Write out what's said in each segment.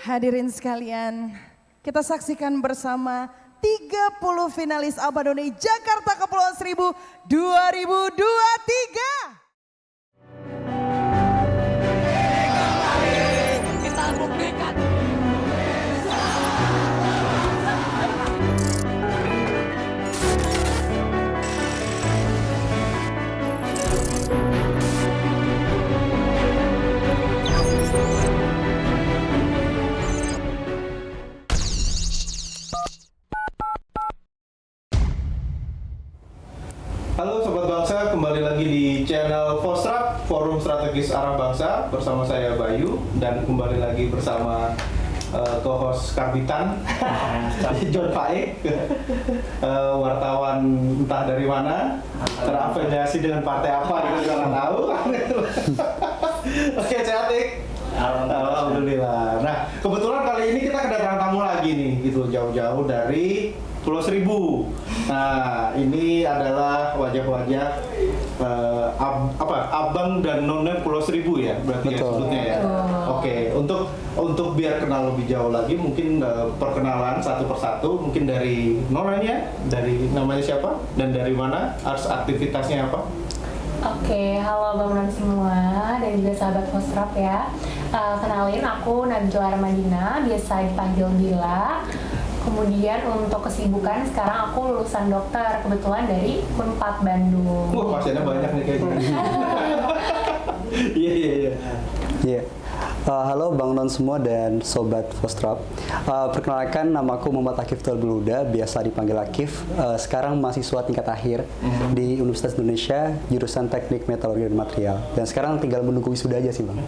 hadirin sekalian, kita saksikan bersama 30 finalis Abandone Jakarta Kepulauan Seribu 2023. Kita buktikan. Halo Sobat Bangsa, kembali lagi di channel Fostrap, Forum Strategis Arah Bangsa. Bersama saya Bayu dan kembali lagi bersama co-host Karbitan John Faik, wartawan entah dari mana, terafiliasi dengan partai apa kita juga nggak tahu. Oke, sehat Ik? Alhamdulillah. Nah, kebetulan kali ini kita kedatangan tamu lagi nih, gitu jauh-jauh dari Pulau Seribu. Nah, ini adalah wajah-wajah abang dan nona Pulau Seribu ya, berarti ya sebutnya ya. Oke, untuk biar kenal lebih jauh lagi, mungkin perkenalan satu persatu, mungkin dari nonanya, dari namanya siapa dan dari mana, harus aktivitasnya apa? Oke, halo Bang semua dan juga sahabat Fostrap ya. Kenalin, aku Najla Armadina, biasa dipanggil Bila. Kemudian untuk kesibukan sekarang aku lulusan dokter kebetulan dari Unpad Bandung. Wah, pasiennya banyak nih kayaknya. Iya. Halo Bang Non semua dan Sobat Fostrap. Perkenalkan, namaku Muhammad Akif Tolbuluda, biasa dipanggil Akif. Sekarang mahasiswa tingkat akhir di Universitas Indonesia, jurusan Teknik Metalurgi dan Material. Dan sekarang tinggal menunggu wisuda aja sih Bang.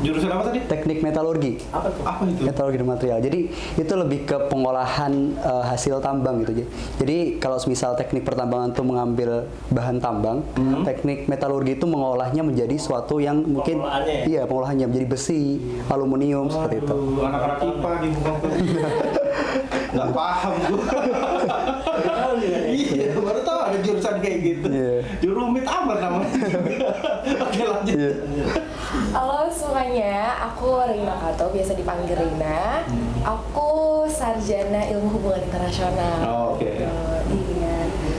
Jurusan apa tadi? Teknik Metalurgi. Apa itu? Metalurgi dan Material. Jadi itu lebih ke pengolahan hasil tambang gitu. Jadi kalau misal teknik pertambangan itu mengambil bahan tambang, teknik metalurgi itu mengolahnya menjadi suatu yang mungkin pengolahannya menjadi besi, aluminium seperti itu. Anak-anak IPA di bukan nggak paham gue. Iya, baru tahu ada jurusan kayak gitu. Jurumit amat namanya. Oke, lanjut. Halo semuanya, aku Rina Kato, biasa dipanggil Rina. Aku sarjana ilmu hubungan internasional. Oh, oke. Iya.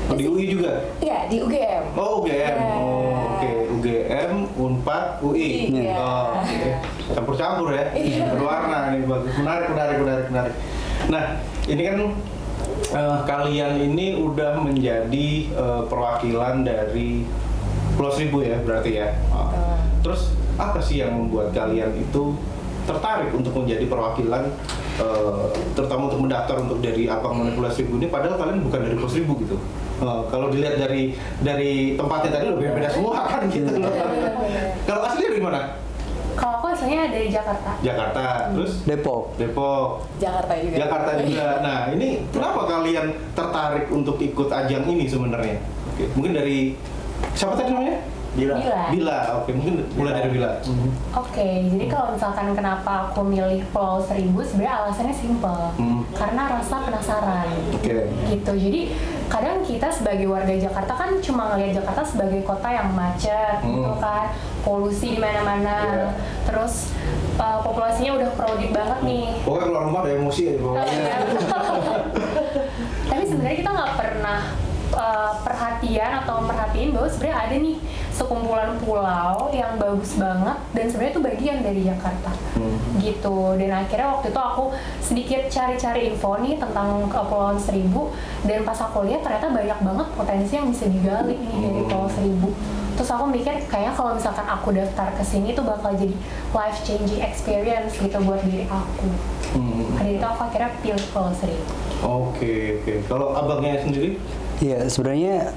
Oh, di UI juga? Iya, di UGM. Oh, UGM. Ya. Oh, oke. UGM, Unpad, UI. Iya. Oh, oke. Campur-campur ya. Berwarna nih, bagus. Menarik. Nah, ini kan kalian ini udah menjadi perwakilan dari Pulau Seribu ya, berarti ya. Terus apa sih yang membuat kalian itu tertarik untuk menjadi perwakilan, terutama untuk mendaftar untuk dari Abang None Pulau Seribu ini, padahal kalian bukan dari Pulau Seribu gitu. Kalau dilihat dari tempatnya tadi udah beda semua kan gitu. Kalau asli dari mana? Kalau aku asalnya dari Jakarta. Jakarta, terus Depok. Jakarta juga. Nah, ini kenapa kalian tertarik untuk ikut ajang ini sebenarnya? Oke, mungkin dari siapa tadi namanya? Bila. Oke, mungkin mulai dari Bila. Oke, jadi kalau misalkan kenapa aku milih Pulau Seribu, sebenarnya alasannya simple. Karena rasa penasaran. Oke. Gitu. Jadi kadang kita sebagai warga Jakarta kan cuma ngelihat Jakarta sebagai kota yang macet, gitu kan, polusi di mana-mana. Terus populasinya udah crowded banget nih. Pokoknya keluar rumah ada emosi aja pokoknya. Tapi sebenarnya kita nggak pernah perhatian atau memperhatiin bahwa sebenarnya ada nih sekumpulan pulau yang bagus banget dan sebenarnya itu bagian dari Jakarta gitu. Dan akhirnya waktu itu aku sedikit cari-cari info nih tentang Kepulauan Seribu, dan pas aku lihat ternyata banyak banget potensi yang bisa digali nih dari Pulau Seribu. Terus aku mikir kayaknya kalau misalkan aku daftar ke sini itu bakal jadi life changing experience gitu buat diri aku. Dari itu aku akhirnya pilih Pulau Seribu. Oke. Kalau abangnya sendiri? Iya, sebenarnya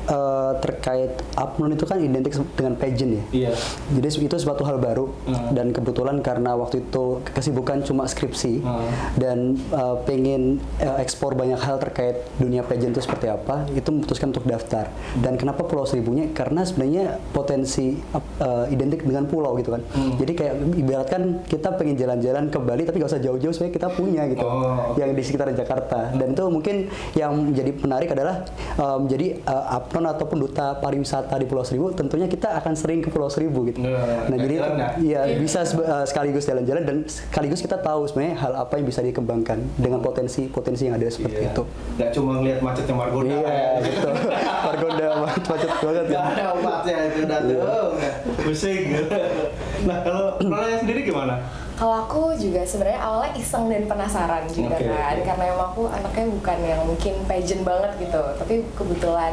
terkait Apnon itu kan identik dengan pageant ya. Iya. Jadi itu suatu hal baru dan kebetulan karena waktu itu kesibukan cuma skripsi dan pengen eksplor banyak hal terkait dunia pageant itu seperti apa, itu memutuskan untuk daftar. Dan kenapa Pulau Seribunya? Karena sebenarnya potensi identik dengan pulau gitu kan. Jadi kayak ibaratkan kita pengen jalan-jalan ke Bali tapi gak usah jauh-jauh, sebenarnya kita punya gitu yang di sekitar Jakarta. Dan itu mungkin yang menjadi menarik adalah jadi apron ataupun duta pariwisata di Pulau Seribu, tentunya kita akan sering ke Pulau Seribu gitu. Nah jadi ya bisa sekaligus jalan-jalan dan sekaligus kita tahu sebenarnya hal apa yang bisa dikembangkan dengan potensi yang ada seperti itu. Nggak cuma ngeliat macetnya Margonda. Iya gitu. Margonda macet banget ya. Nggak ada obatnya itu udah tuh. Pusing. Nah kalau Nolanya sendiri gimana? Kalau aku juga sebenarnya awalnya iseng dan penasaran juga kan, karena emang aku anaknya bukan yang mungkin pageant banget gitu, tapi kebetulan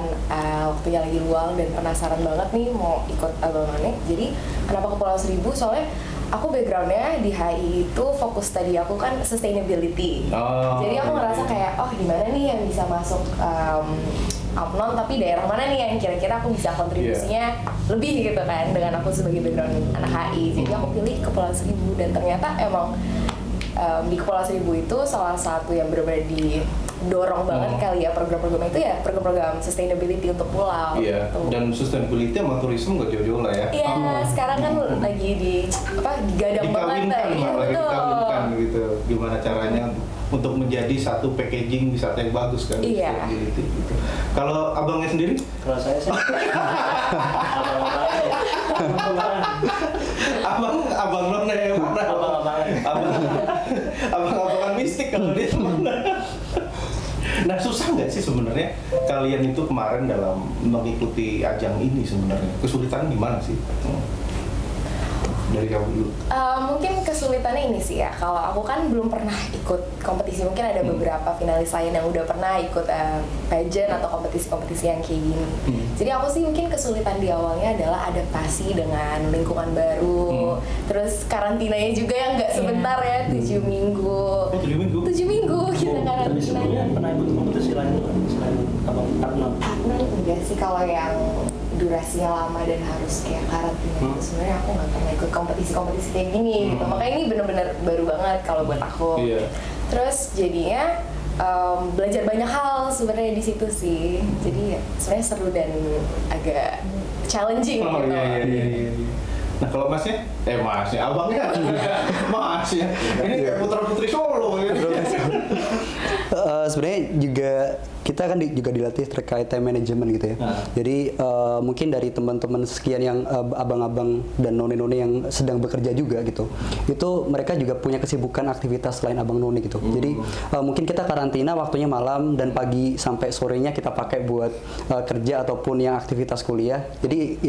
waktunya lagi luang dan penasaran banget nih mau ikut Abang None. Jadi kenapa ke Pulau Seribu? Soalnya aku backgroundnya di HI itu fokus tadi aku kan sustainability. Jadi aku ngerasa kayak di mana nih yang bisa masuk Apnon, tapi daerah mana nih yang kira-kira aku bisa kontribusinya lebih gitu kan dengan aku sebagai background anak HI. Jadi aku pilih Kepulauan Seribu dan ternyata emang di Kepulauan Seribu itu salah satu yang benar-benar didorong banget kali ya program-program itu ya program-program sustainability untuk pulau. Iya. Gitu. Dan sustainability sama turisme nggak jauh-jauh lah ya. Iya, sekarang kan lagi digadang banget Dikawinkan, lagi dikawinkan gitu. Gimana caranya untuk menjadi satu packaging wisata yang bagus kan? Iya. Sustainability gitu. Kalau abangnya sendiri? Kalau saya sih abang None yang mana? Abang-abangan mistik kalau dia mana? Nah susah nggak sih sebenarnya kalian itu kemarin dalam mengikuti ajang ini sebenarnya? Kesulitan gimana sih? Dari kamu dulu. Mungkin kesulitannya ini sih ya, kalau aku kan belum pernah ikut kompetisi, mungkin ada beberapa finalis lain yang udah pernah ikut pageant atau kompetisi-kompetisi yang kayak gini. Jadi aku sih mungkin kesulitan di awalnya adalah adaptasi dengan lingkungan baru, terus karantinanya juga yang nggak sebentar ya, 7 minggu. 7 minggu? 7 minggu kita tapi sebelumnya karantina. pernah ikut kompetisi lain selain Abang Apnon? Enggak sih, kalau yang durasinya lama dan harus kayak karantina itu sebenarnya aku nggak pernah ikut kompetisi-kompetisi kayak gini gitu. Makanya ini bener-bener baru banget kalau buat aku. Terus jadinya belajar banyak hal sebenarnya di situ sih. Jadi ya, sebenarnya seru dan agak challenging gitu. Iya. Nah kalau masnya? Abangnya masnya. Ini kayak putra-putri Solo ya. Sebenarnya juga kita kan juga dilatih terkait time management gitu ya. Jadi mungkin dari teman-teman sekian yang abang-abang dan none-none yang sedang bekerja juga gitu, itu mereka juga punya kesibukan aktivitas selain abang none gitu. Jadi mungkin kita karantina waktunya malam dan pagi sampai sorenya kita pakai buat kerja ataupun yang aktivitas kuliah. Jadi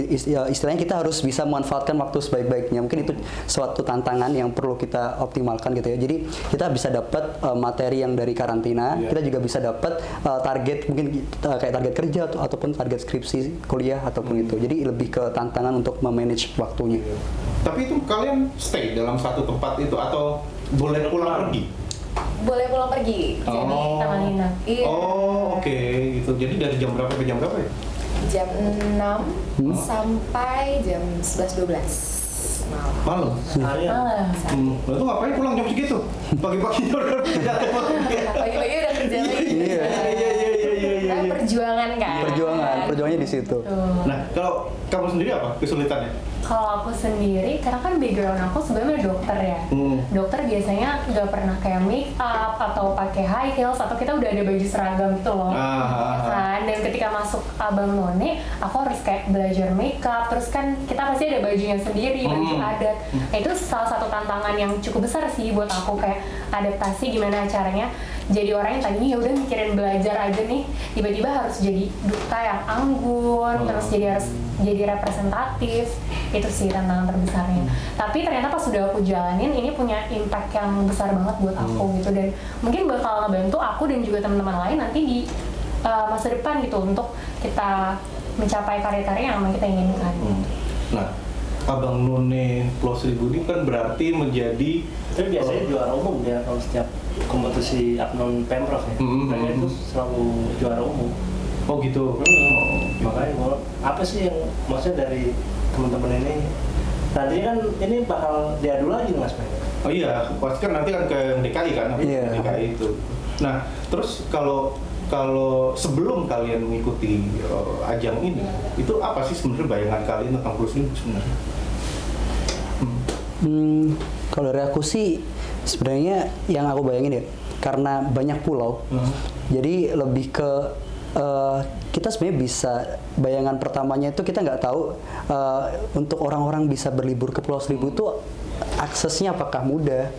istilahnya kita harus bisa memanfaatkan waktu sebaik-baiknya. Mungkin itu suatu tantangan yang perlu kita optimalkan gitu ya. Jadi kita bisa dapat materi yang dari karantina, kita juga bisa dapat target mungkin kayak target kerja ataupun target skripsi kuliah ataupun itu. Jadi lebih ke tantangan untuk memanage waktunya. Tapi itu kalian stay dalam satu tempat itu atau boleh pulang pergi? Boleh pulang pergi. Jadi taman inap. Iya. Oke, gitu. Jadi dari jam berapa ke jam berapa ya? Jam 6 sampai jam 11-12 Malam. Seharian. Lo tuh ngapain pulang jam segitu? Pagi-pagi udah jatuh. Pagi-pagi udah kerja lagi. Iya. Nah, perjuangan kan. Perjuangannya di situ. Nah, kalau kamu sendiri apa kesulitannya? Kalau aku sendiri, karena kan background aku sebenarnya dokter ya. Dokter biasanya nggak pernah kayak make up atau pakai high heels atau kita udah ada baju seragam gitu loh. Ya kan? Dan ketika masuk Abang None, aku harus kayak belajar make up. Terus kan kita pasti ada bajunya sendiri, baju adat. Nah, itu salah satu tantangan yang cukup besar sih buat aku, kayak adaptasi gimana caranya. Jadi orang yang tadinya ya udah mikirin belajar aja nih, tiba-tiba harus jadi duta yang anggun, terus harus jadi representatif. Itu sih tantangan terbesarnya. Tapi ternyata pas sudah aku jalanin, ini punya impact yang besar banget buat aku gitu, dan mungkin bakal ngebantu aku dan juga teman-teman lain nanti di masa depan gitu untuk kita mencapai karya-karya yang memang kita inginkan. Nah, Abang None Pulau Seribu ini kan berarti menjadi Tapi biasanya juara umum ya kalau setiap kompetisi Apnon Pemprov ya. Mereka itu selalu juara umum. Oh gitu. Makanya apa sih yang maksudnya dari teman-teman ini? Nanti kan ini bakal diadu lagi nih Mas Ben. Oh iya, pasti kan nanti kan ke DKI kan, DKI itu. Nah, terus kalau sebelum kalian mengikuti ajang ini, itu apa sih sebenarnya bayangan kalian tentang Pulau Seribu sebenarnya? Kalau dari aku sih sebenarnya yang aku bayangin ya, karena banyak pulau, jadi lebih ke kita sebenarnya bisa, bayangan pertamanya itu kita nggak tahu untuk orang-orang bisa berlibur ke Pulau Seribu itu aksesnya apakah mudah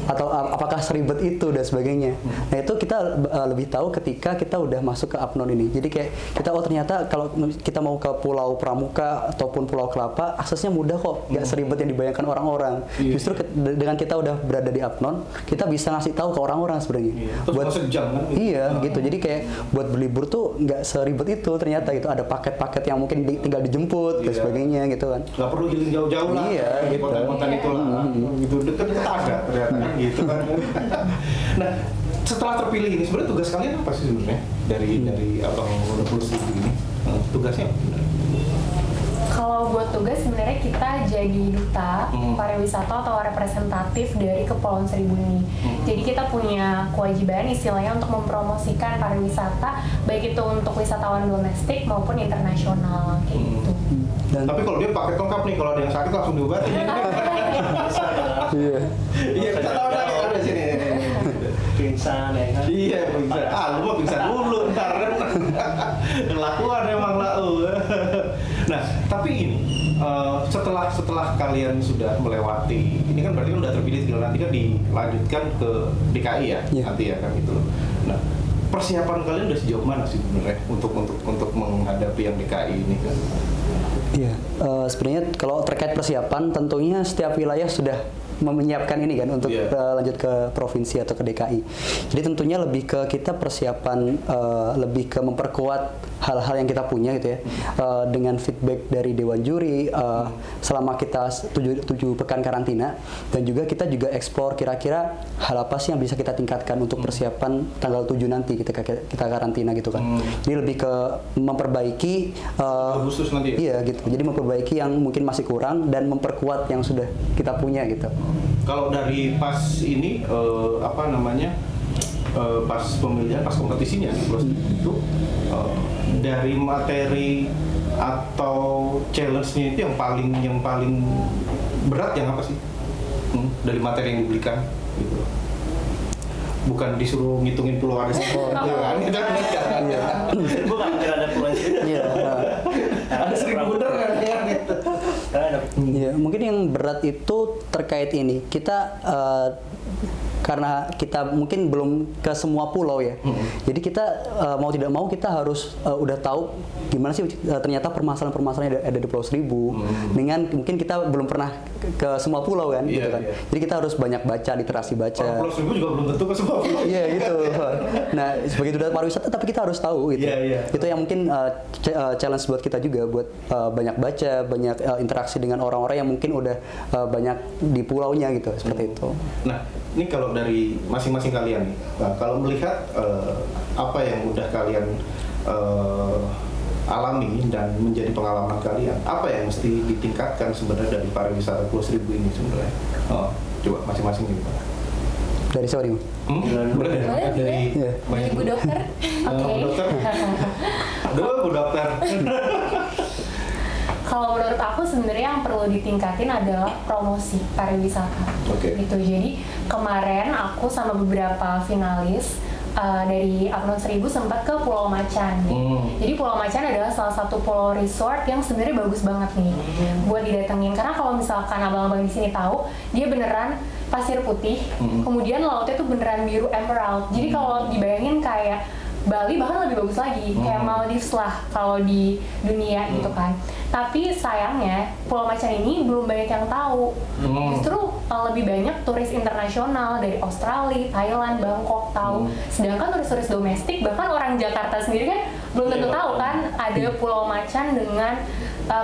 atau apakah seribet itu dan sebagainya. Nah itu kita lebih tahu ketika kita udah masuk ke Apnon ini. Jadi kayak kita ternyata kalau kita mau ke Pulau Pramuka ataupun Pulau Kelapa aksesnya mudah kok, nggak seribet yang dibayangkan orang-orang. Justru dengan kita udah berada di Apnon, kita bisa ngasih tahu ke orang-orang sebenarnya. Buat sejam kan? Iya gitu. Jadi kayak buat berlibur tuh nggak seribet itu ternyata. Itu ada paket-paket yang mungkin tinggal dijemput dan sebagainya gitu kan. Nggak perlu giling jauh-jauh lah. Iya di gitu. konten-konten itu lah. Gitu deket-deket ada ternyata kan gitu kan. Nah setelah terpilih ini sebenarnya tugas kalian apa sih sebenarnya dari Abang None Plus ini? Tugasnya apa sebenarnya? Kalau buat tugas sebenarnya kita jadi duta pariwisata atau representatif dari Kepulauan Seribu ini. Jadi kita punya kewajiban istilahnya untuk mempromosikan pariwisata baik itu untuk wisatawan domestik maupun internasional kayak gitu. Tapi kalau dia paket lengkap nih, kalau ada yang sakit langsung diobatin. Iya. Iya, kita tahu lagi ada sini. Pingsan ya kan? Iya, pingsan. Lu mah pingsan dulu ntar kan. Kelakuan emang lau. Nah, tapi ini setelah kalian sudah melewati, ini kan berarti kan udah terpilih, tinggal nanti kan dilanjutkan ke DKI ya, nanti ya kan gitu. Nah, persiapan kalian udah sejauh mana sih sebenarnya untuk menghadapi yang DKI ini kan? Iya, sebenarnya kalau terkait persiapan, tentunya setiap wilayah sudah menyiapkan ini kan untuk lanjut ke provinsi atau ke DKI. Jadi tentunya lebih ke kita persiapan, lebih ke memperkuat hal-hal yang kita punya gitu ya, dengan feedback dari Dewan Juri selama kita 7 pekan karantina, dan juga kita juga eksplor kira-kira hal apa sih yang bisa kita tingkatkan untuk persiapan tanggal 7 nanti kita karantina gitu kan. Jadi lebih ke memperbaiki Agustus nanti ya? Iya gitu. Jadi memperbaiki yang mungkin masih kurang dan memperkuat yang sudah kita punya gitu. Kalau dari pas ini pas pemilihan, pas kompetisinya itu dari materi atau challenge-nya itu yang paling berat yang apa sih? Dari materi yang diberikan gitu. Bukan disuruh ngitungin pulau ada kan? Bukan ada pulau Iya. Ada 1000 bener kan ya gitu. Iya, mungkin yang berat itu terkait ini. Kita karena kita mungkin belum ke semua pulau ya. Jadi kita mau tidak mau kita harus udah tahu gimana sih ternyata permasalahan-permasalahan yang ada di Pulau Seribu. Dengan mungkin kita belum pernah ke semua pulau kan, gitu kan. Jadi kita harus banyak baca, literasi baca. Pulau Seribu juga belum tentu ke semua pulau. Iya gitu. Nah sebagai duta pariwisata tapi kita harus tahu gitu. Itu yang mungkin challenge buat kita juga, buat banyak baca, banyak interaksi dengan orang-orang yang mungkin udah banyak di pulaunya gitu, seperti itu. Nah ini kalau dari masing-masing kalian nih, kalau melihat apa yang udah kalian alami dan menjadi pengalaman kalian, apa yang mesti ditingkatkan sebenarnya dari pariwisata Pulau Seribu ini sebenarnya? Coba masing-masing nih Pak. Dari siapa nih? Boleh ya? Dari Ibu dokter. Oke. Bu dokter. Aduh, Bu dokter. Kalau menurut aku sebenarnya yang perlu ditingkatin adalah promosi pariwisata. Gitu. Jadi kemarin aku sama beberapa finalis dari Apnon Seribu sempat ke Pulau Macan. Jadi Pulau Macan adalah salah satu pulau resort yang sebenarnya bagus banget nih buat didatengin. Karena kalau misalkan abang-abang di sini tahu, dia beneran pasir putih, kemudian lautnya tuh beneran biru emerald. Jadi kalau dibayangin kayak Bali bahkan lebih bagus lagi, kayak Maldives lah kalau di dunia gitu kan. Tapi sayangnya Pulau Macan ini belum banyak yang tahu. Justru lebih banyak turis internasional dari Australia, Thailand, Bangkok tahu. Sedangkan turis-turis domestik, bahkan orang Jakarta sendiri kan belum tentu tahu kan ada Pulau Macan dengan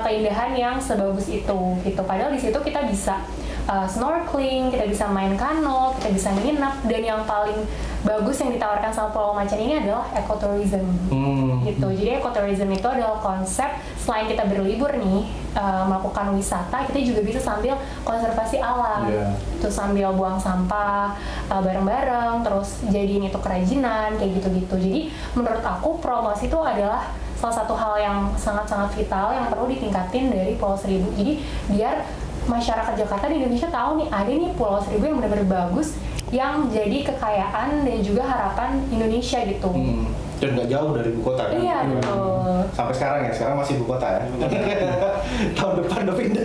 keindahan yang sebagus itu gitu. Padahal di situ kita bisa snorkeling, kita bisa main kano, kita bisa nginep, dan yang paling bagus yang ditawarkan sama Pulau Macan ini adalah ekotourism gitu. Jadi ekotourism itu adalah konsep selain kita berlibur nih melakukan wisata, kita juga bisa sambil konservasi alam, terus sambil buang sampah bareng-bareng, terus jadiin itu kerajinan kayak gitu-gitu. Jadi menurut aku promosi itu adalah salah satu hal yang sangat-sangat vital yang perlu ditingkatin dari Pulau Seribu. Jadi biar masyarakat Jakarta di Indonesia tahu nih ada nih Pulau Seribu yang benar-benar bagus, yang jadi kekayaan dan juga harapan Indonesia gitu. Dan nggak jauh dari ibu kota kan? Iya, betul. Sampai sekarang ya, sekarang masih ibu kota ya. Tahun depan udah pindah.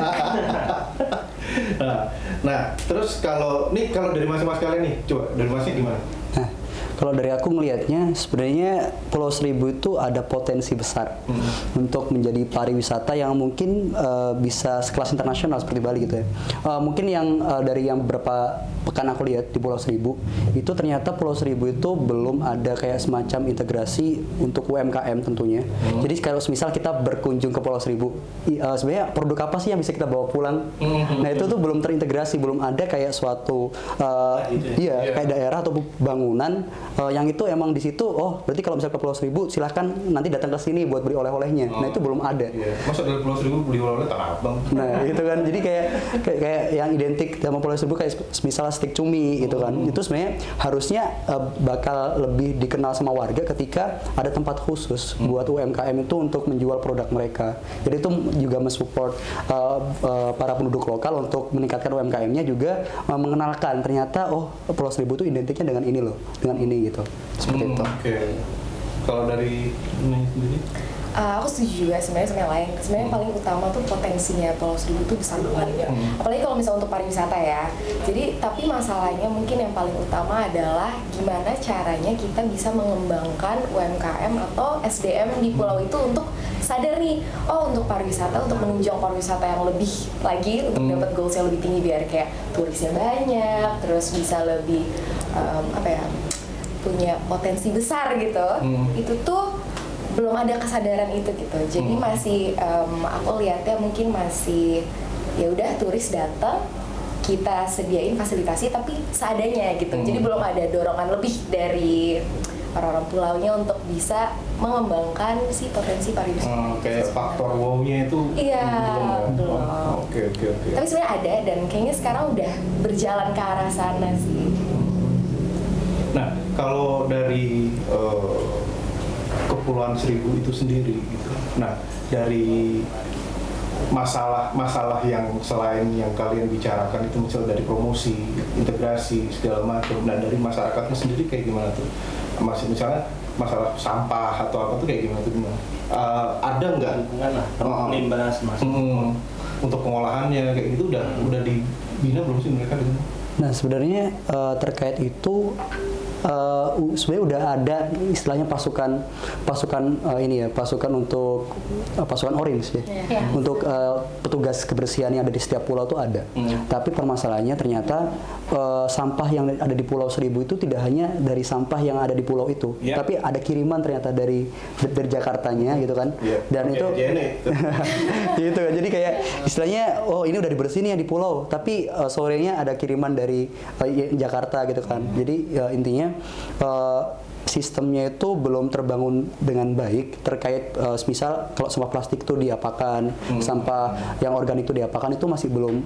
Nah, terus kalau dari mas kalian nih, coba dari masnya gimana? Nah, kalau dari aku ngelihatnya sebenarnya Pulau Seribu itu ada potensi besar untuk menjadi pariwisata yang mungkin bisa sekelas internasional seperti Bali gitu ya. Mungkin yang dari yang beberapa pekan aku lihat di Pulau Seribu itu ternyata Pulau Seribu itu belum ada kayak semacam integrasi untuk UMKM tentunya. Jadi kalau misal kita berkunjung ke Pulau Seribu, sebenarnya produk apa sih yang bisa kita bawa pulang? Nah itu tuh belum terintegrasi, belum ada kayak suatu kayak daerah atau bangunan yang itu emang di situ. Oh berarti kalau misalnya ke Pulau Seribu silahkan nanti datang ke sini buat beli oleh-olehnya. Nah itu belum ada. Masa dari Pulau Seribu beli oleh-oleh Tanah Abang? Nah itu kan jadi kayak yang identik sama Pulau Seribu kayak misalnya stik cumi gitu kan. Itu sebenarnya harusnya bakal lebih dikenal sama warga ketika ada tempat khusus buat UMKM itu untuk menjual produk mereka. Jadi itu juga mensupport para penduduk lokal untuk meningkatkan UMKM-nya, juga mengenalkan ternyata oh Pulau Seribu itu identiknya dengan ini loh, dengan ini gitu. Seperti itu. Oke. Kalau dari ini sendiri? Aku setuju juga sebenarnya sama yang lain. Sebenarnya yang paling utama tuh potensinya Pulau Seribu tuh besar banget. Apalagi kalau misalnya untuk pariwisata ya. Jadi tapi masalahnya mungkin yang paling utama adalah gimana caranya kita bisa mengembangkan UMKM atau SDM di pulau itu untuk sadar nih, oh untuk pariwisata, untuk menunjang pariwisata yang lebih lagi, untuk dapat goals yang lebih tinggi biar kayak turisnya banyak, terus bisa lebih punya potensi besar gitu. Itu tuh belum ada kesadaran itu gitu. Jadi masih aku lihatnya mungkin masih ya udah turis datang, kita sediain fasilitasi tapi seadanya gitu. Jadi belum ada dorongan lebih dari orang-orang pulaunya untuk bisa mengembangkan si potensi pariwisata. Kayak faktor wow-nya itu belum. Oke. Tapi sebenarnya ada dan kayaknya sekarang udah berjalan ke arah sana sih. Nah, kalau dari Kepulauan Seribu itu sendiri gitu. Nah, dari masalah yang selain yang kalian bicarakan itu misal dari promosi, integrasi segala macam. Nah, dari masyarakatnya sendiri kayak gimana tuh? Masih misalnya masalah sampah atau apa tuh kayak gimana tuh? Ada nggak? Limbah untuk pengolahannya kayak gitu udah dibina belum sih mereka di sana? Nah sebenarnya terkait itu sebenarnya udah ada istilahnya pasukan untuk pasukan orange ya. Untuk petugas kebersihan yang ada di setiap pulau itu ada. Tapi permasalahannya ternyata sampah yang ada di Pulau Seribu itu tidak hanya dari sampah yang ada di pulau itu, tapi ada kiriman ternyata dari Jakartanya gitu kan. Dan itu gitu kan. Jadi kayak istilahnya oh ini udah dibersihin ya di pulau, tapi sorenya ada kiriman dari Jakarta gitu kan. Jadi intinya sistemnya itu belum terbangun dengan baik terkait misal kalau sampah plastik itu diapakan, sampah yang organik itu diapakan, itu masih belum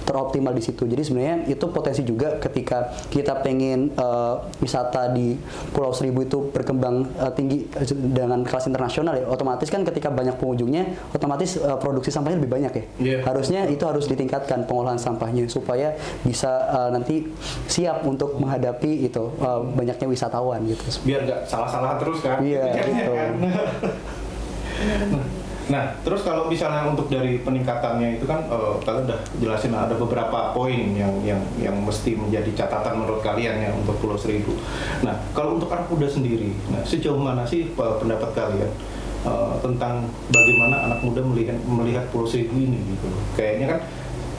teroptimal di situ. Jadi sebenarnya itu potensi juga ketika kita pengen wisata di Pulau Seribu itu berkembang tinggi dengan kelas internasional ya, otomatis kan ketika banyak pengunjungnya otomatis produksi sampahnya lebih banyak ya. Harusnya itu harus ditingkatkan pengolahan sampahnya supaya bisa nanti siap untuk menghadapi itu banyaknya wisatawan gitu. Biar nggak salah-salah terus kan. Iya gitu. Nah, terus kalau misalnya untuk dari peningkatannya itu kan kalian udah jelasin ada beberapa poin yang mesti menjadi catatan menurut kalian ya untuk Pulau Seribu. Nah, kalau untuk anak muda sendiri, nah sejauh mana sih pendapat kalian tentang bagaimana anak muda melihat Pulau Seribu ini gitu? Kayaknya kan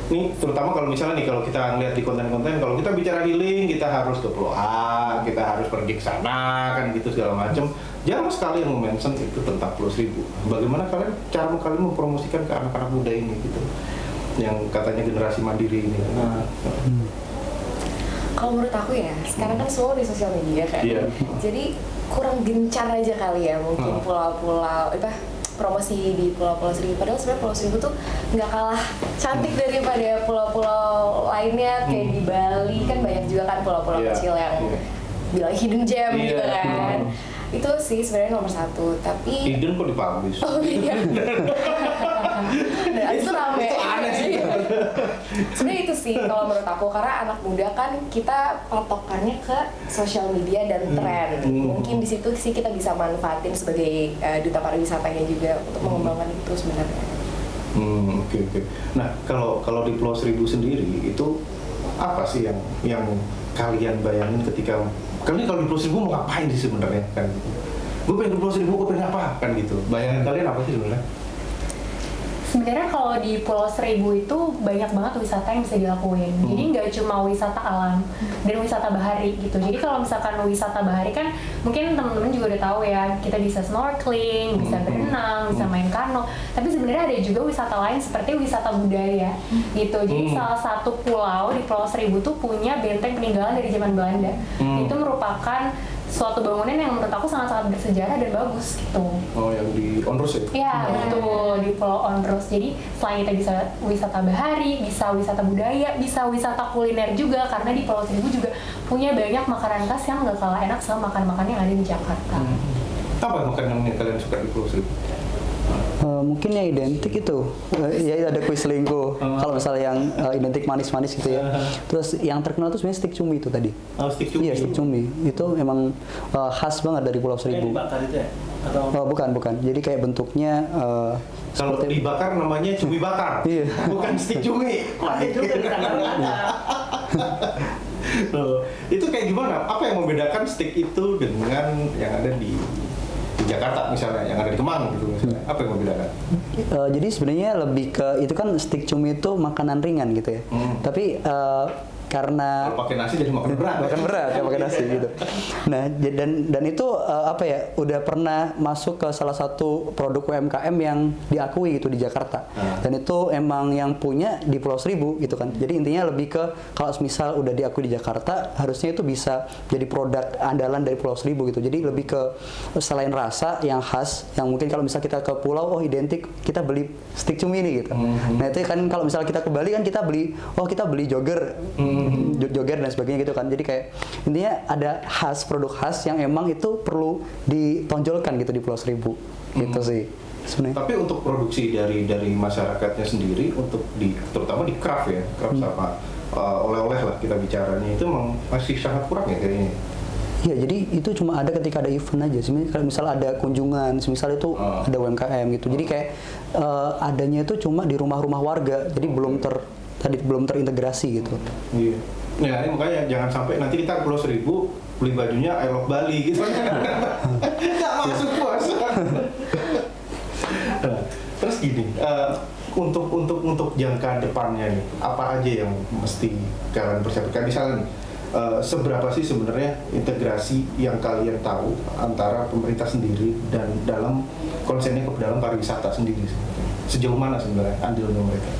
ini terutama kalau misalnya nih kalau kita ngeliat di konten-konten, kalau kita bicara healing kita harus ke Pulau A, kita harus pergi ke sana kan gitu segala macam. Jarang sekali yang mention itu tentang Pulau Seribu. Bagaimana cara kalian mempromosikan ke anak-anak muda ini gitu, yang katanya generasi mandiri ini? Kalau menurut aku ya, sekarang kan semua di sosial media kan. Jadi kurang gencar aja kali ya mungkin pulau-pulau promosi di Pulau Seribu. Padahal sebenarnya Pulau Seribu tuh nggak kalah cantik daripada pulau-pulau lainnya. Kayak di Bali kan banyak juga kan pulau-pulau kecil yang bilang hidden gem gitu kan. Itu sih sebenarnya nomor satu. Tapi hidden kok dipublish? Oh iya. Nah, itu rame. Itu aneh sih. Sebenarnya itu sih kalau menurut aku, karena anak muda kan kita patokannya ke sosial media dan tren. Mungkin di situ sih kita bisa manfaatin sebagai duta pariwisatanya juga untuk mengembangkan itu sebenarnya. Oke. Nah, kalau di Pulau Seribu sendiri itu apa sih yang kalian bayangin ketika kalian kalau di Pulau Seribu mau ngapain sih sebenarnya kan? Gue pengen di Pulau Seribu, gue pengen apa kan gitu. Bayangan kalian apa sih sebenarnya? Sebenarnya kalau di Pulau Seribu itu banyak banget wisata yang bisa dilakuin. Jadi nggak cuma wisata alam dan wisata bahari gitu. Jadi kalau misalkan wisata bahari kan mungkin teman-teman juga udah tahu ya, kita bisa snorkeling, bisa berenang, bisa main kano. Tapi sebenarnya ada juga wisata lain seperti wisata budaya gitu. Jadi salah satu pulau di Pulau Seribu tuh punya benteng peninggalan dari zaman Belanda. Itu merupakan suatu bangunan yang menurut aku sangat-sangat bersejarah dan bagus gitu. Oh, yang di Onrus ya? Iya, betul, di Pulau Onrus. Jadi selain kita bisa wisata bahari, bisa wisata budaya, bisa wisata kuliner juga, karena di Pulau Seribu juga punya banyak makanan khas yang nggak kalah enak sama makan-makan yang ada di Jakarta. Apa makanan yang kalian suka di Pulau Seribu? Mungkin yang identik itu ya ada kuis selingkuh. Kalau misalnya yang identik manis-manis gitu ya. Terus yang terkenal tuh sebenarnya stik cumi itu tadi. Oh, stik cumi. Iya, stik cumi. Itu emang khas banget dari Pulau Seribu. Dibakar itu ya? Atau Bukan. Jadi kayak bentuknya kalau dibakar namanya cumi bakar. Iya. Bukan stik cumi. ada juga di tangan ada. Itu kayak gimana? Apa yang membedakan stik itu dengan yang ada di Jakarta misalnya, yang ada di Kemang gitu misalnya? Apa yang membedakan? Jadi sebenarnya lebih ke itu kan stik cumi itu makanan ringan gitu ya. Tapi karena Kalau pakai nasi jadi makan berat. makan berat ya pakai nasi gitu. Nah, dan itu apa ya, udah pernah masuk ke salah satu produk UMKM yang diakui gitu di Jakarta. Dan itu emang yang punya di Pulau Seribu gitu kan. Jadi intinya lebih ke kalau misal udah diakui di Jakarta, harusnya itu bisa jadi produk andalan dari Pulau Seribu gitu. Jadi lebih ke selain rasa yang khas, yang mungkin kalau misal kita ke pulau, oh identik kita beli stik cumi ini gitu. Nah, itu kan kalau misal kita ke Bali kan kita beli jogger. Jogger dan sebagainya gitu kan. Jadi kayak intinya ada produk khas yang emang itu perlu ditonjolkan gitu di Pulau Seribu gitu sih sebenarnya. Tapi untuk produksi dari masyarakatnya sendiri, untuk terutama di craft ya, craft sama oleh-oleh lah kita bicaranya, itu emang masih sangat kurang ya kayaknya. Iya, jadi itu cuma ada ketika ada event aja. Kalau misal ada kunjungan, misal itu ada UMKM gitu. Jadi kayak adanya itu cuma di rumah-rumah warga. Jadi belum terintegrasi gitu. Iya. Ya, ini makanya jangan sampai nanti kita ke Pulau Seribu beli bajunya I Love Bali gitu. Nggak masuk puasa. Terus gini, untuk jangka depannya nih, apa aja yang mesti kalian persiapkan? Misalnya nih, seberapa sih sebenarnya integrasi yang kalian tahu antara pemerintah sendiri dan dalam konsennya ke dalam pariwisata sendiri? Sejauh mana sebenarnya andilnya mereka?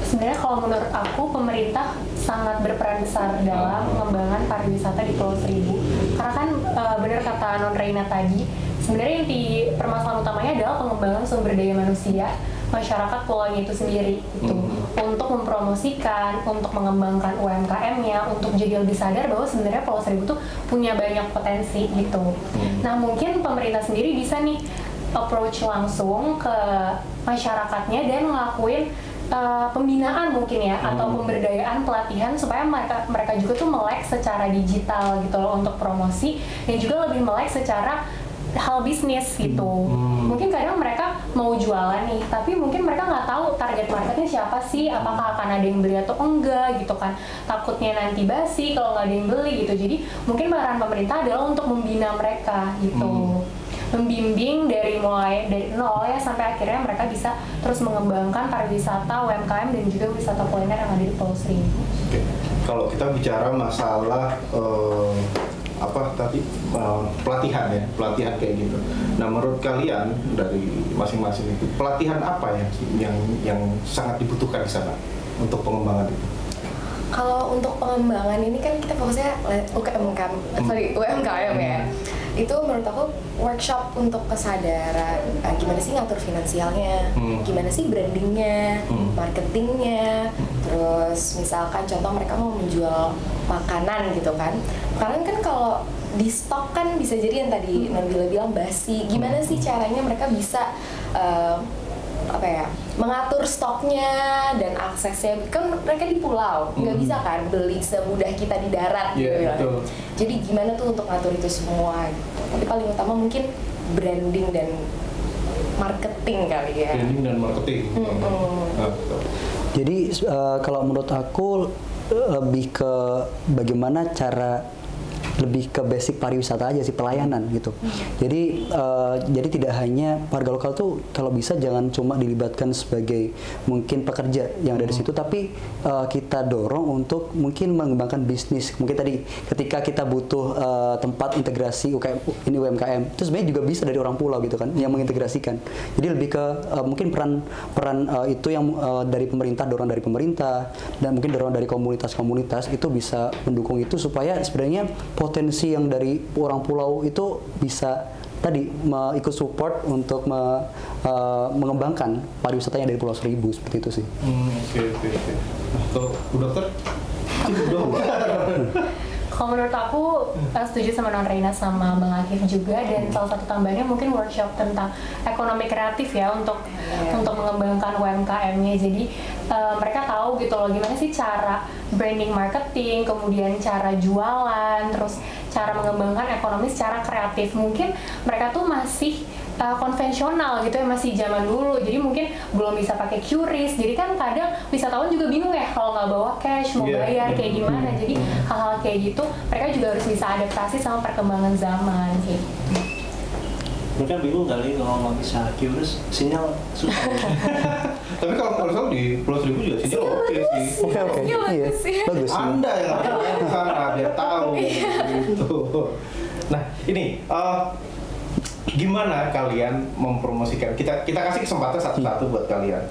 Sebenarnya kalau menurut aku pemerintah sangat berperan besar dalam pengembangan pariwisata di Pulau Seribu. Karena kan benar kata Non Reina tadi, sebenarnya inti permasalahan utamanya adalah pengembangan sumber daya manusia masyarakat pulaunya itu sendiri gitu. Untuk mempromosikan, untuk mengembangkan UMKM-nya, untuk jadi lebih sadar bahwa sebenarnya Pulau Seribu tuh punya banyak potensi gitu. Nah, mungkin pemerintah sendiri bisa nih approach langsung ke masyarakatnya dan ngelakuin pembinaan mungkin ya, atau pemberdayaan, pelatihan supaya mereka juga tuh melek secara digital gitu loh untuk promosi, dan juga lebih melek secara hal bisnis gitu. Mungkin kadang mereka mau jualan nih, tapi mungkin mereka nggak tahu target marketnya siapa sih, apakah akan ada yang beli atau enggak gitu kan. Takutnya nanti basi kalau nggak ada yang beli gitu. Jadi mungkin peran pemerintah adalah untuk membina mereka gitu. Membimbing dari nol ya, sampai akhirnya mereka bisa terus mengembangkan pariwisata, UMKM, dan juga wisata kuliner yang ada di Pulau Seribu. Oke. Kalau kita bicara masalah pelatihan ya, pelatihan kayak gitu. Nah, menurut kalian dari masing-masing itu pelatihan apa yang sangat dibutuhkan di sana untuk pengembangan itu? Kalau untuk pengembangan ini kan kita fokusnya UMKM ya. Itu menurut aku workshop untuk kesadaran gimana sih ngatur finansialnya, gimana sih brandingnya, marketingnya, terus misalkan contoh mereka mau menjual makanan gitu kan. Makanan kan kalau di stok kan bisa jadi yang tadi Nabila bilang basi. Gimana sih caranya mereka bisa apa ya, mengatur stoknya dan aksesnya. Kan mereka di pulau, nggak bisa kan beli semudah kita di darat gitu. Betul. Jadi gimana tuh untuk ngatur itu semua gitu. Tapi paling utama mungkin branding dan marketing kali ya. Branding dan marketing. Nah, betul. Jadi kalau menurut aku lebih ke bagaimana cara lebih ke basic pariwisata aja sih, pelayanan gitu. Jadi tidak hanya warga lokal tuh kalau bisa jangan cuma dilibatkan sebagai mungkin pekerja yang dari situ, tapi kita dorong untuk mungkin mengembangkan bisnis. Mungkin tadi ketika kita butuh tempat integrasi UMKM itu sebenarnya juga bisa dari orang pulau gitu kan yang mengintegrasikan. Jadi lebih ke mungkin peran itu yang dari pemerintah, dorong dari pemerintah, dan mungkin dorong dari komunitas-komunitas itu bisa mendukung itu supaya sebenarnya potensi yang dari orang pulau itu bisa tadi ikut support untuk mengembangkan pariwisatanya dari Pulau Seribu seperti itu sih. Oke. Kalau Bu Dokter? Kalau menurut aku setuju sama Non Reina sama Bang Akif juga, dan salah satu tambahannya mungkin workshop tentang ekonomi kreatif ya untuk mengembangkan UMKM-nya. Jadi mereka tahu gitu loh gimana sih cara branding marketing, kemudian cara jualan, terus cara mengembangkan ekonomi secara kreatif. Mungkin mereka tuh masih konvensional gitu ya, masih zaman dulu, jadi mungkin belum bisa pakai QRIS. Jadi kan kadang wisatawan juga bingung ya kalau nggak bawa cash mau bayar kayak gimana. Jadi hal-hal kayak gitu mereka juga harus bisa adaptasi sama perkembangan zaman gitu. Mereka bingung kali kalau nggak bisa QRIS, sinyal susah. Tapi kalau di Pulau Seribu juga sinyal oke sih. Oke. Iya. Bagus. Anda yang harus ke sana biar tahu gitu. Nah, ini gimana kalian mempromosikan? Kita kasih kesempatan satu-satu buat kalian.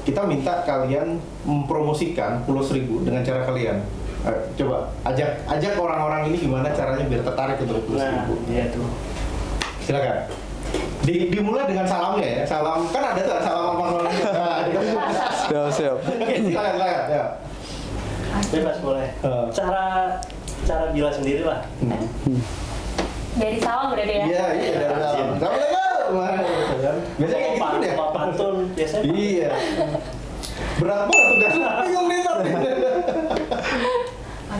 Kita minta kalian mempromosikan Pulau Seribu dengan cara kalian. Coba ajak orang-orang ini gimana caranya biar tertarik untuk Pulau Seribu. Iya tuh. Silakan. Dimulai dengan salamnya ya. Salam kan ada tuh salam apa Siap. Oke, silakan ya. Bebas boleh. Cara bilang sendiri lah. Dari salam berarti ya? Iya, dari salam. Assalamualaikum. Biasanya kayak gitu deh. Pantun biasanya. Iya. Berat banget tugasnya. Bingung nih,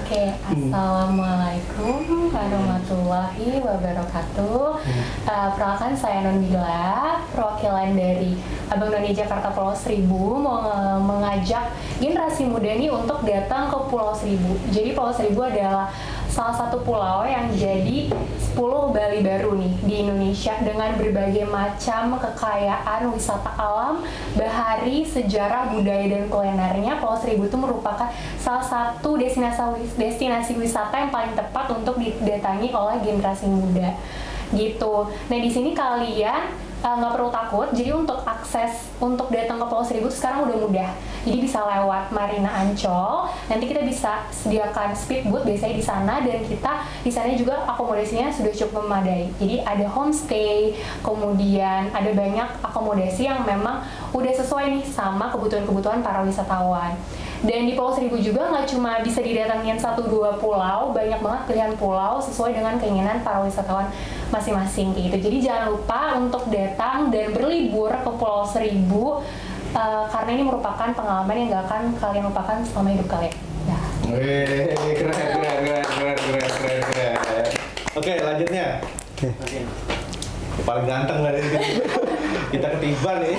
Oke, Assalamualaikum warahmatullahi wabarakatuh. Perkenalkan saya Nonila, perwakilan dari Abang Noni Jakarta Pulau Seribu, mau mengajak generasi muda nih untuk datang ke Pulau Seribu. Jadi Pulau Seribu adalah salah satu pulau yang jadi 10 Bali baru nih di Indonesia dengan berbagai macam kekayaan wisata alam, bahari, sejarah, budaya, dan kulinernya. Pulau Seribu itu merupakan salah satu destinasi wisata yang paling tepat untuk didatangi oleh generasi muda gitu. Nah di sini kalian nggak perlu takut. Jadi untuk akses untuk datang ke Pulau Seribu sekarang udah mudah. Jadi bisa lewat Marina Ancol. Nanti kita bisa sediakan speedboat biasanya di sana, dan kita di sana juga akomodasinya sudah cukup memadai. Jadi ada homestay, kemudian ada banyak akomodasi yang memang udah sesuai nih sama kebutuhan-kebutuhan para wisatawan. Dan di Pulau Seribu juga nggak cuma bisa didatangin 1-2 pulau, banyak banget pilihan pulau sesuai dengan keinginan para wisatawan masing-masing kayak gitu. Jadi jangan lupa untuk datang dan berlibur ke Pulau Seribu, karena ini merupakan pengalaman yang nggak akan kalian lupakan selama hidup kalian. Ya. Keren. Oke, lanjutnya. Paling ganteng dari kita ketiban nih.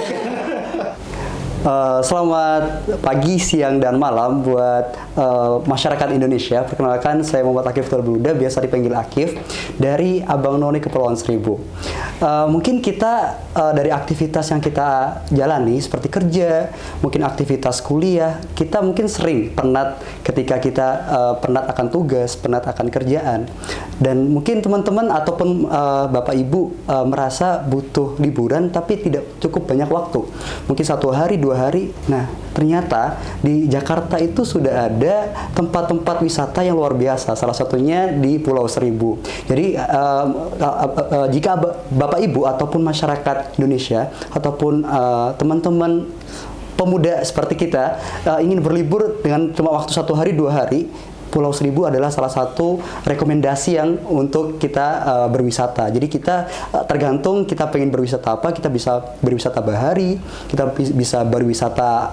Selamat pagi, siang, dan malam buat masyarakat Indonesia. Perkenalkan, saya Muhammad Akif Tulbuda, biasa dipanggil Akif, dari Abang Noni Kepulauan Seribu. Mungkin kita dari aktivitas yang kita jalani seperti kerja, mungkin aktivitas kuliah, kita mungkin sering penat ketika kita penat akan tugas, penat akan kerjaan. Dan mungkin teman-teman ataupun Bapak Ibu merasa butuh liburan tapi tidak cukup banyak waktu. Mungkin 1 hari, 2 hari. Nah, ternyata di Jakarta itu sudah ada tempat-tempat wisata yang luar biasa. Salah satunya di Pulau Seribu. Jadi jika Bapak Ibu ataupun masyarakat Indonesia ataupun teman-teman pemuda seperti kita ingin berlibur dengan cuma waktu 1 hari, 2 hari, Pulau Seribu adalah salah satu rekomendasi yang untuk kita berwisata. Jadi kita tergantung kita pengen berwisata apa, kita bisa berwisata bahari, kita bisa berwisata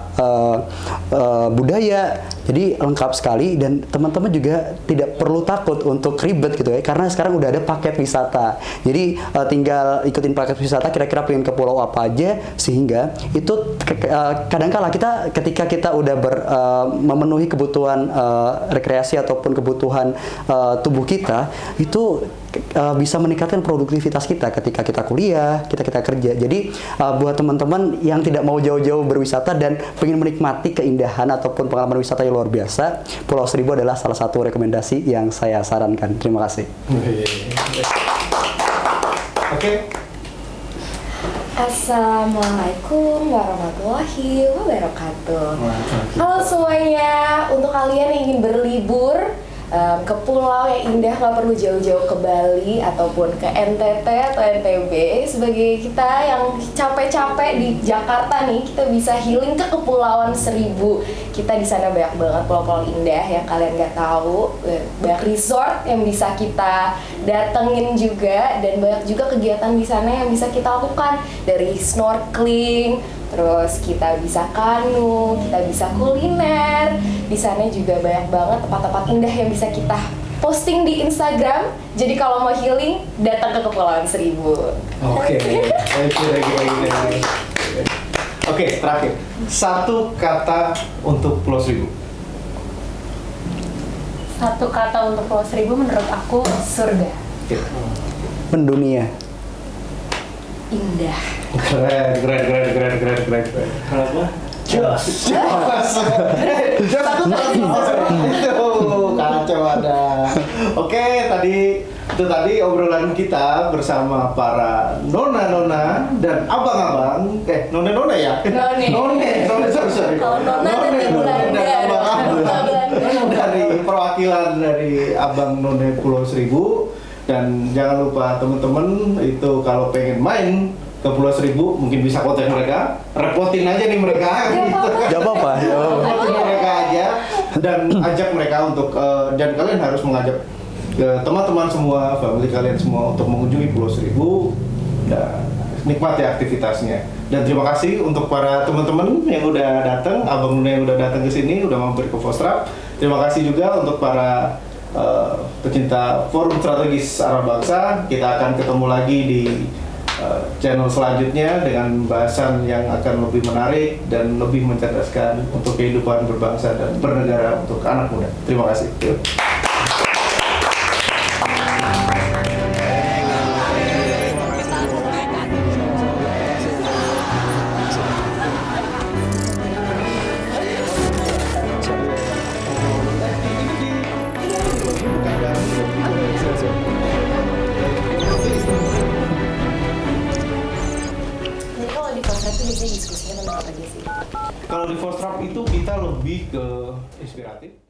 budaya. Jadi lengkap sekali dan teman-teman juga tidak perlu takut untuk ribet gitu ya, karena sekarang udah ada paket wisata. Jadi tinggal ikutin paket wisata, kira-kira pengen ke pulau apa aja, sehingga itu kadangkala kita ketika kita udah memenuhi kebutuhan rekreasi ataupun kebutuhan tubuh kita, itu bisa meningkatkan produktivitas kita ketika kita kuliah, kita kerja. Jadi buat teman-teman yang tidak mau jauh-jauh berwisata dan pengen menikmati keindahan ataupun pengalaman wisata yang luar biasa, Pulau Seribu adalah salah satu rekomendasi yang saya sarankan. Terima kasih. Oke. Assalamualaikum warahmatullahi wabarakatuh. Halo semuanya, untuk kalian yang ingin berlibur ke pulau yang indah, nggak perlu jauh-jauh ke Bali ataupun ke NTT atau NTB. Sebagai kita yang capek-capek di Jakarta nih, kita bisa healing ke Kepulauan Seribu. Kita di sana banyak banget pulau-pulau indah yang kalian nggak tahu, banyak resort yang bisa kita datengin juga, dan banyak juga kegiatan di sana yang bisa kita lakukan, dari snorkeling, terus kita bisa kanu, kita bisa kuliner. Di sana juga banyak banget tempat-tempat indah yang bisa kita posting di Instagram. Jadi kalau mau healing, datang ke Kepulauan Seribu. Oke, Oke, terakhir. Satu kata untuk Pulau Seribu. Satu kata untuk Pulau Seribu menurut aku surga. Mendunia. Indah. Keren. Kalau gua jos. Kacau ada. Oke, itu tadi obrolan kita bersama para nona-nona dan abang-abang. Nona-nona ya? None, sorry. Kalau nona dari Belanda. Dari perwakilan dari Abang None Pulau Seribu. Dan jangan lupa teman-teman, itu kalau pengen main ke Pulau Seribu mungkin bisa kontak mereka, repotin aja nih mereka gitu. Gak apa-apa. Repotin mereka aja dan ajak mereka untuk dan kalian harus mengajak teman-teman semua, family kalian semua untuk mengunjungi Pulau Seribu dan nikmati aktivitasnya. Dan terima kasih untuk para teman-teman yang udah datang, Abang Nune yang udah datang ke sini, udah mampir ke Fostrap. Terima kasih juga untuk para pecinta Forum Strategis Aral Bangsa. Kita akan ketemu lagi di channel selanjutnya dengan bahasan yang akan lebih menarik dan lebih mencerdaskan untuk kehidupan berbangsa dan bernegara untuk anak muda. Terima kasih. Kalau di Fostrap itu kita lebih ke inspiratif.